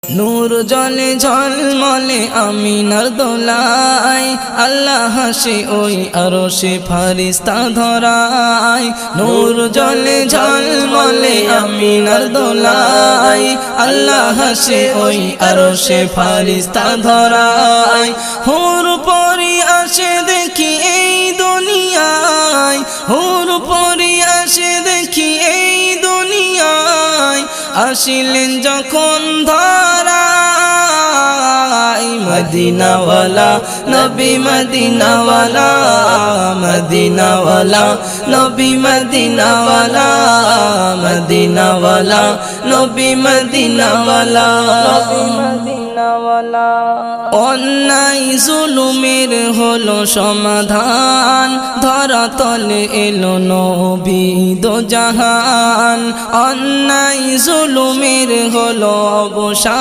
নূর জলে ঝলমলে আমিনার দোলায়, আল্লাহ হাসে ওই আরশে ফারিস্তা ধরায়। নূর জলে ঝলমলে আমিনার দোলায়, আল্লাহ হাসে ওই আরশে ফারিস্তা ধরায়। হুর পরি আসে দেখি এই দুনিয়ায়, হুর পরি আসে দেখি এই দুনিয়ায়, আসিলেন যখন ধরায়। মদিনাওয়ালা নবী মদিনাওয়ালা, মদিনাওয়ালা নবী মদিনাওয়ালা, মদিনাওয়ালা নবী মদিনাওয়ালা। অন্যায় জুলুমের হলো সমাধান, ধরাতলে এলো নবী দোজাহান। অন্যায় জুলুমের হলো অবসান।